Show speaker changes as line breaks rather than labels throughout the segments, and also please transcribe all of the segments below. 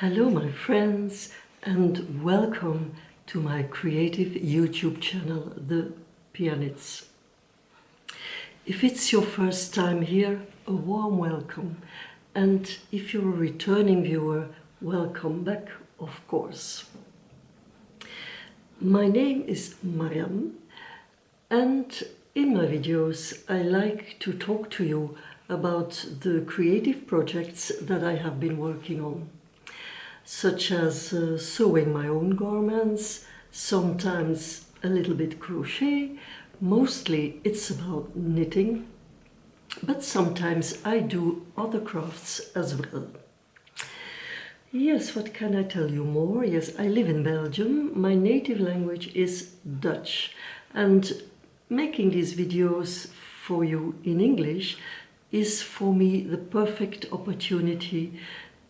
Hello my friends and welcome to my creative YouTube channel, The Pianists. If it's your first time here, a warm welcome, and if you're a returning viewer, welcome back, of course. My name is Mariam, and in my videos I like to talk to you about the creative projects that I have been working on, such as sewing my own garments, sometimes a little bit crochet. Mostly it's about knitting, but sometimes I do other crafts as well. Yes, what can I tell you more? Yes, I live in Belgium. My native language is Dutch, and making these videos for you in English is for me the perfect opportunity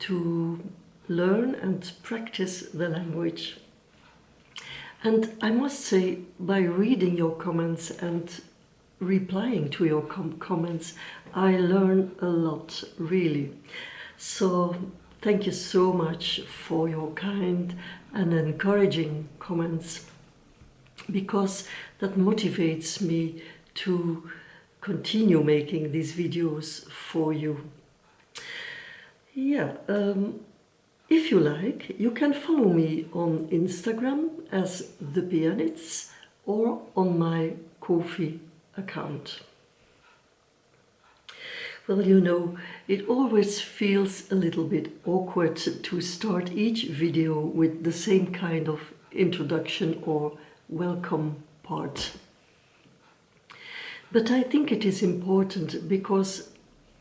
to learn and practice the language. And I must say, by reading your comments and replying to your comments, I learn a lot, really. So thank you so much for your kind and encouraging comments, because that motivates me to continue making these videos for you. Yeah, if you like, you can follow me on Instagram as The Pianists or on my Ko-fi account. Well, you know, it always feels a little bit awkward to start each video with the same kind of introduction or welcome part. But I think it is important because,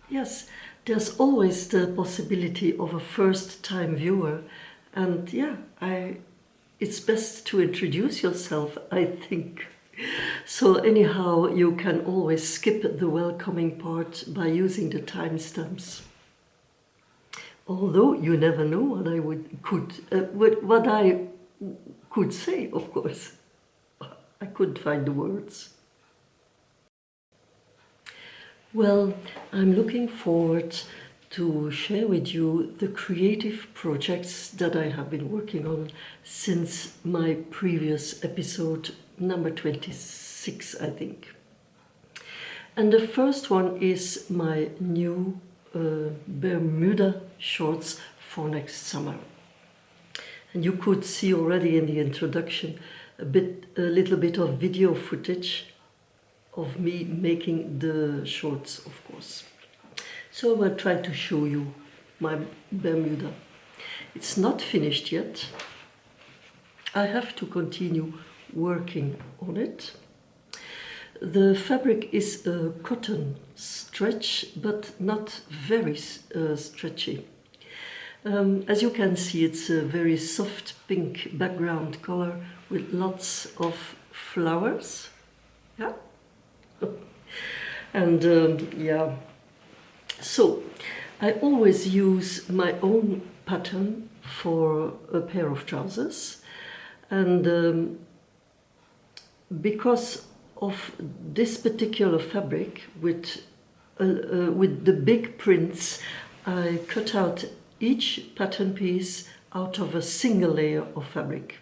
yes, there's always the possibility of a first-time viewer, and yeah, it's best to introduce yourself, I think. So anyhow, you can always skip the welcoming part by using the timestamps. Although you never know what I could say, of course. I couldn't find the words. Well, I'm looking forward to share with you the creative projects that I have been working on since my previous episode, number 26, I think. And the first one is my new bermuda shorts for next summer. And you could see already in the introduction a little bit of video footage of me making the shorts, of course. So I'll try to show you my bermuda. It's not finished yet. I have to continue working on it. The fabric is a cotton stretch, but not very stretchy. As you can see, it's a very soft pink background color with lots of flowers. Yeah. And yeah, so I always use my own pattern for a pair of trousers, and because of this particular fabric with the big prints, I cut out each pattern piece out of a single layer of fabric,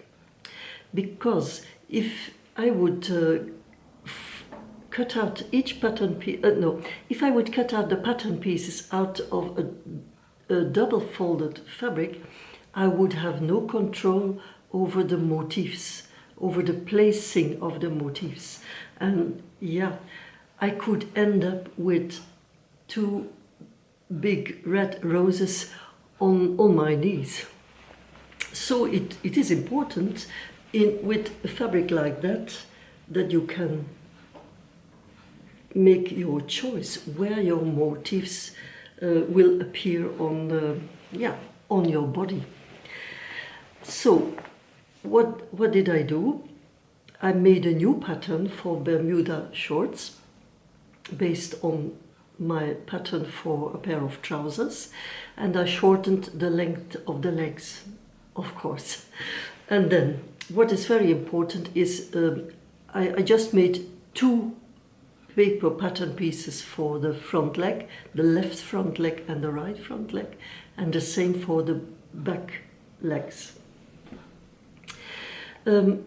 because if I would cut out each pattern piece, if I would cut out the pattern pieces out of a double folded fabric, I would have no control over the motifs, over the placing of the motifs. And yeah, I could end up with two big red roses on my knees. So it is important with a fabric like that you can make your choice where your motifs will appear on your body. So what did I do? I made a new pattern for bermuda shorts based on my pattern for a pair of trousers, and I shortened the length of the legs, of course. And then what is very important is I just made two paper pattern pieces for the front leg, the left front leg and the right front leg, and the same for the back legs. Then,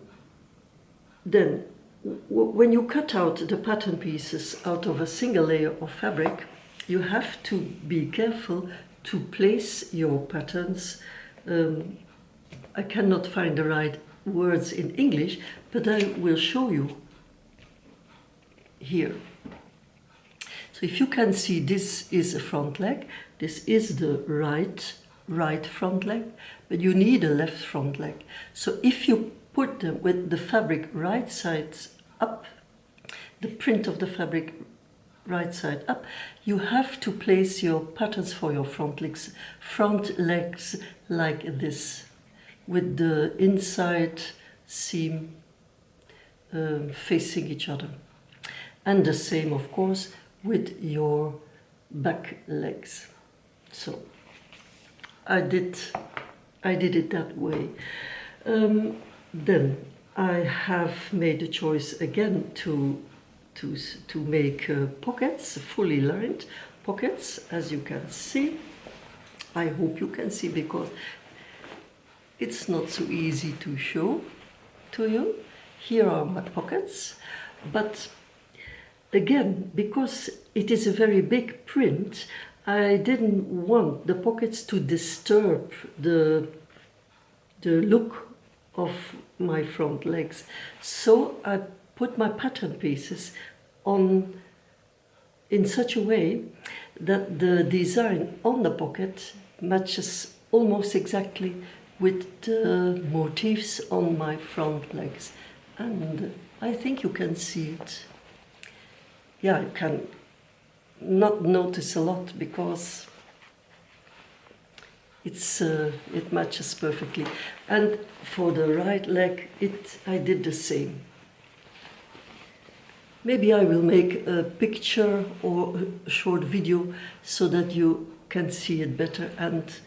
when you cut out the pattern pieces out of a single layer of fabric, you have to be careful to place your patterns. I cannot find the right words in English, but I will show you here. So if you can see, this is a front leg, this is the right front leg, but you need a left front leg. So if you put them with the fabric right sides up, the print of the fabric right side up, you have to place your patterns for your front legs like this, with the inside seam facing each other. And the same, of course, with your back legs. So I did it that way. Then I have made a choice again to make pockets, fully lined pockets, as you can see. I hope you can see, because it's not so easy to show to you. Here are my pockets, but again, because it is a very big print, I didn't want the pockets to disturb the look of my front legs. So I put my pattern pieces on in such a way that the design on the pocket matches almost exactly with the motifs on my front legs. And I think you can see it. Yeah, you can not notice a lot, because it matches perfectly. And for the right leg, I did the same. Maybe I will make a picture or a short video so that you can see it better, and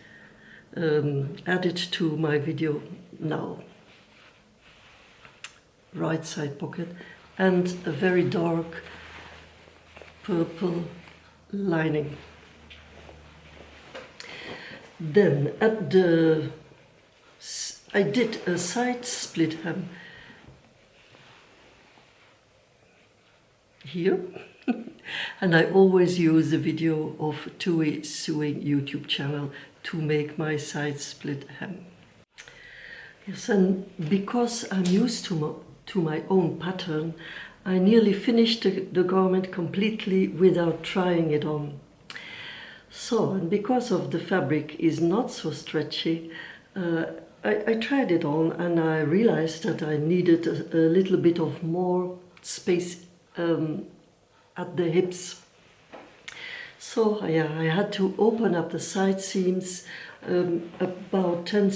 add it to my video now. Right side pocket and a very dark purple lining. Then I did a side split hem here. And I always use the video of Two-Way Sewing YouTube channel to make my side split hem. Yes, and because I'm used to my own pattern, I nearly finished the garment completely without trying it on. So, and because of the fabric is not so stretchy, I tried it on, and I realized that I needed a little bit of more space at the hips. So yeah, I had to open up the side seams about 10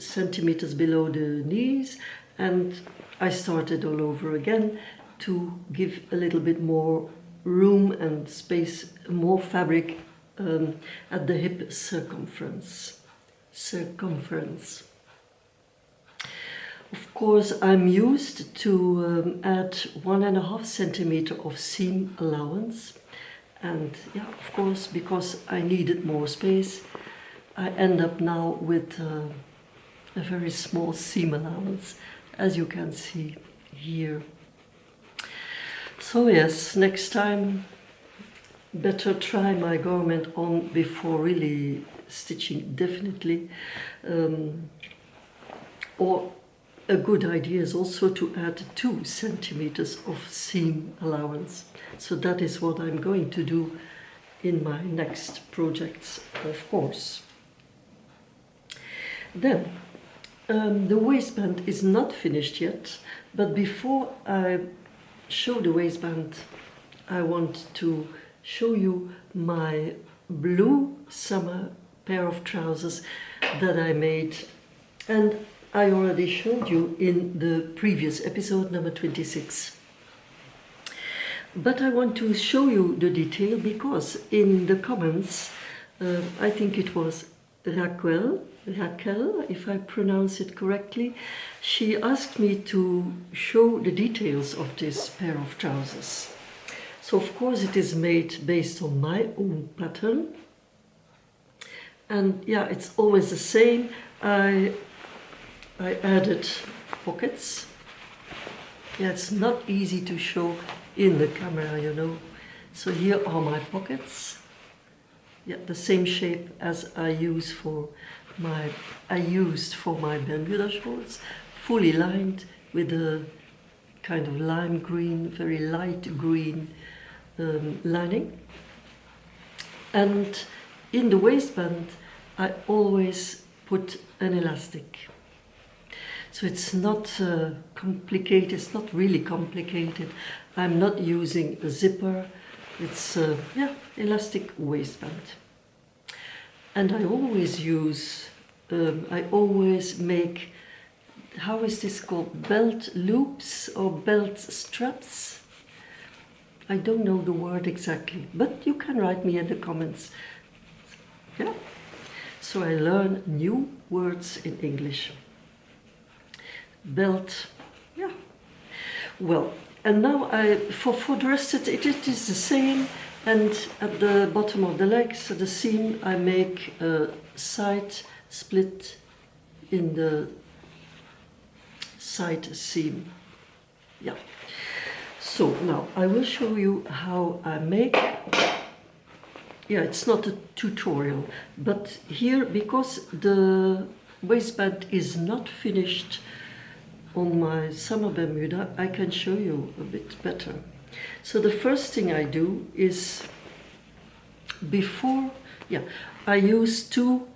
centimeters below the knees, and I started all over again to give a little bit more room and space, more fabric at the hip circumference. Of course, I'm used to add 1.5 centimeter of seam allowance, and yeah, of course, because I needed more space, I end up now with a very small seam allowance, as you can see here. So yes, next time better try my garment on before really stitching, definitely. Or a good idea is also to add 2 centimeters of seam allowance. So that is what I'm going to do in my next projects, of course. Then, the waistband is not finished yet, but before I show the waistband, I want to show you my blue summer pair of trousers that I made, and I already showed you in the previous episode, number 26. But I want to show you the detail because in the comments, I think it was Raquel, if I pronounce it correctly, she asked me to show the details of this pair of trousers. So of course it is made based on my own pattern, And yeah, it's always the same. I added pockets. Yeah, it's not easy to show in the camera, you know. So here are my pockets. Yeah, the same shape as I used for my Bermuda shorts, fully lined with a kind of lime green, very light green lining. And in the waistband, I always put an elastic. So it's not complicated, it's not really complicated. I'm not using a zipper. It's yeah, elastic waistband. And I always use, I always make, how is this called? Belt loops or belt straps? I don't know the word exactly, but you can write me in the comments. Yeah. So I learn new words in English. Belt, yeah. Well, and now for the rest it is the same. And at the bottom of the legs, at the seam, I make a side split in the side seam. Yeah. So now I will show you how I make. Yeah, it's not a tutorial, but here, because the waistband is not finished on my summer Bermuda, I can show you a bit better. So the first thing I do is, I use two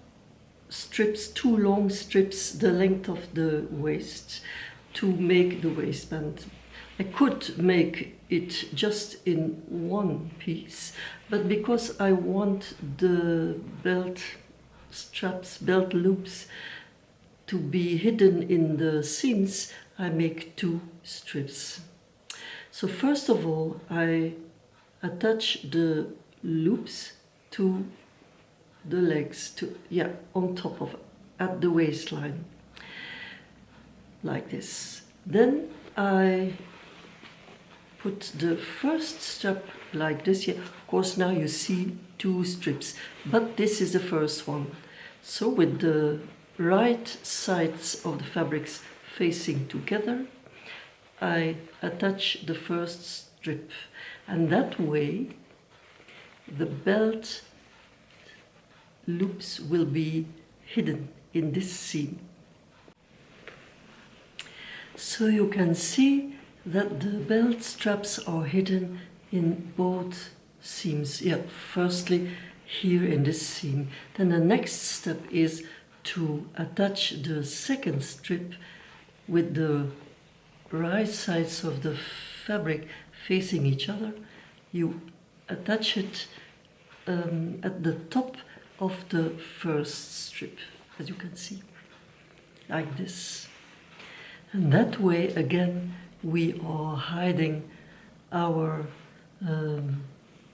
long strips, the length of the waist, to make the waistband. I could make it just in one piece, but because I want the belt straps, belt loops to be hidden in the seams, I make two strips. So first of all, I attach the loops to the legs, on top of, at the waistline, like this. Then I put the first strap like this here. Of course, now you see two strips, but this is the first one. So with the right sides of the fabrics facing together, I attach the first strip, and that way the belt loops will be hidden in this seam. So you can see that the belt straps are hidden in both seams. Yeah, firstly here in this seam. Then the next step is to attach the second strip with the right sides of the fabric facing each other. You attach it at the top of the first strip, as you can see, like this. And that way, again, we are hiding our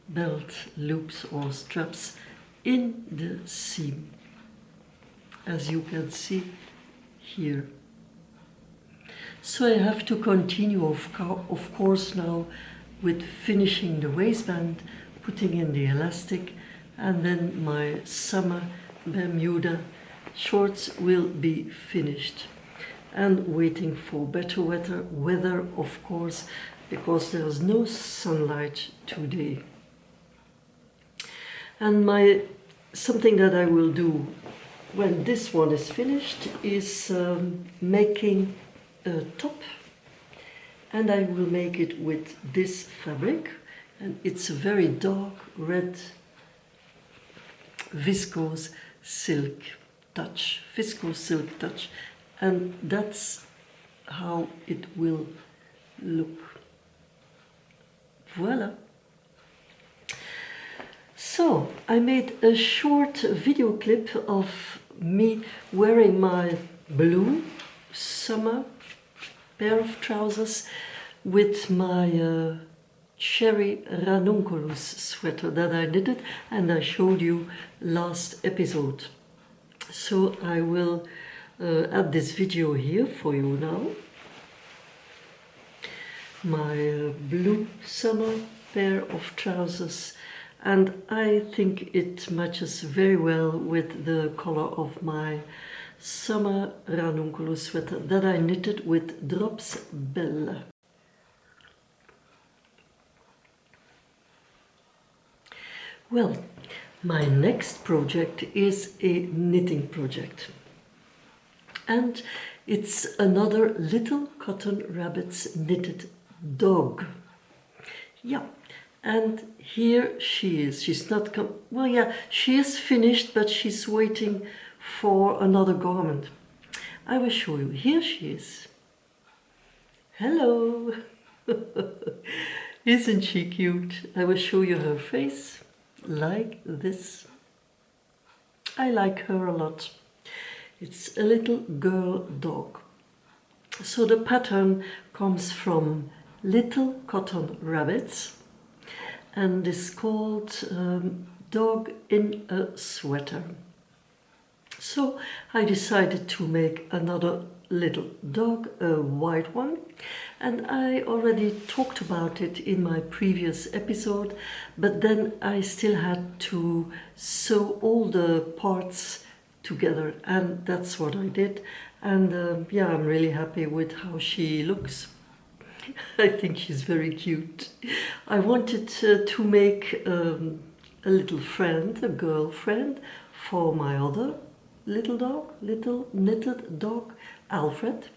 belt loops or straps in the seam, as you can see here. So I have to continue, of course, now with finishing the waistband, putting in the elastic, and then my summer Bermuda shorts will be finished. And waiting for better weather, of course, because there's no sunlight today. And something that I will do when this one is finished is making a top, and I will make it with this fabric, and it's a very dark red viscose silk touch, and that's how it will look. Voila. So I made a short video clip of me wearing my blue summer pair of trousers with my cherry ranunculus sweater that I knitted and I showed you last episode. So I will add this video here for you now. My blue summer pair of trousers, and I think it matches very well with the color of my summer ranunculus sweater that I knitted with Drops Belle. Well, my next project is a knitting project, and it's another Little Cotton Rabbits knitted dog. Yeah, and here she is. She's not well, yeah, she is finished, but she's waiting for another garment. I will show you. Here she is. Hello. Isn't she cute? I will show you her face like this. I like her a lot. It's a little girl dog. So the pattern comes from Little Cotton Rabbits and is called Dog in a Sweater. So I decided to make another little dog, a white one, and I already talked about it in my previous episode, but then I still had to sew all the parts together, and that's what I did. And yeah, I'm really happy with how she looks. I think she's very cute. I wanted to make a little friend, a girlfriend, for my other little dog, little knitted dog, Alfred.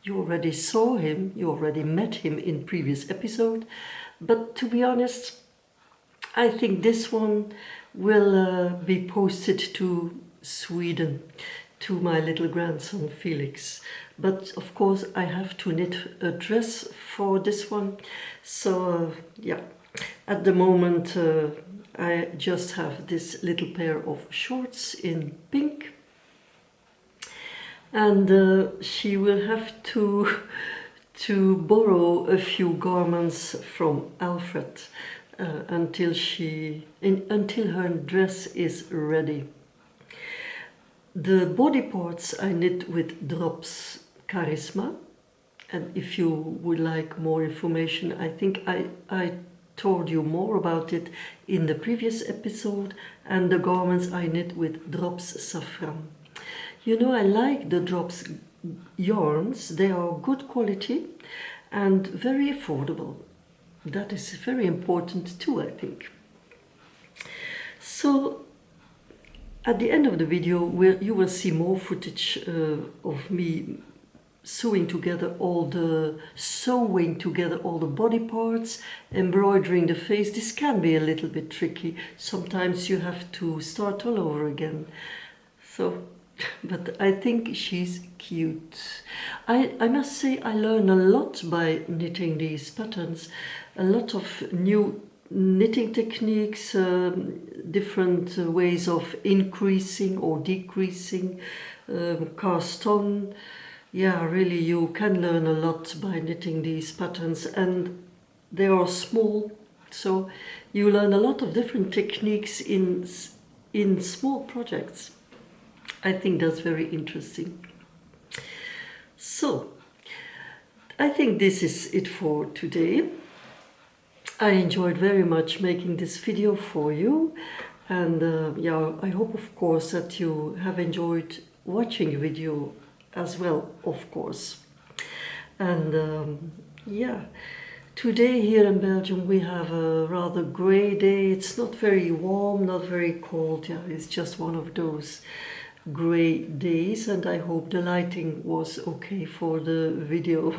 You already saw him, you already met him in previous episode, but to be honest, I think this one will be posted to Sweden, to my little grandson Felix. But of course I have to knit a dress for this one, so yeah, at the moment I just have this little pair of shorts in pink, and she will have to borrow a few garments from Alfred until her dress is ready. The body parts I knit with Drops Karisma, and if you would like more information, I think I told you more about it in the previous episode, and the garments I knit with Drops Safran. You know, I like the Drops yarns. They are good quality and very affordable. That is very important too, I think. So at the end of the video, you will see more footage of me sewing together all the body parts, embroidering the face. This can be a little bit tricky. Sometimes you have to start all over again. So, but I think she's cute. I must say I learn a lot by knitting these patterns. A lot of new knitting techniques, different ways of increasing or decreasing, cast on. Yeah, really, you can learn a lot by knitting these patterns, and they are small, so you learn a lot of different techniques in small projects. I think that's very interesting. So, I think this is it for today. I enjoyed very much making this video for you, and yeah, I hope of course that you have enjoyed watching the video as well, of course. And yeah, today here in Belgium we have a rather grey day. It's not very warm, not very cold. Yeah, it's just one of those grey days, and I hope the lighting was okay for the video.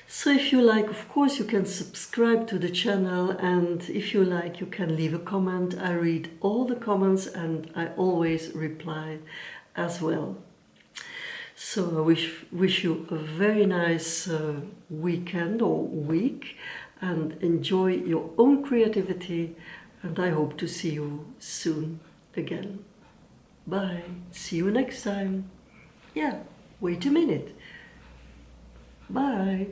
So if you like, of course, you can subscribe to the channel, and if you like, you can leave a comment. I read all the comments and I always reply as well. So I wish you a very nice weekend or week, and enjoy your own creativity, and I hope to see you soon again. Bye. See you next time. Yeah, wait a minute. Bye.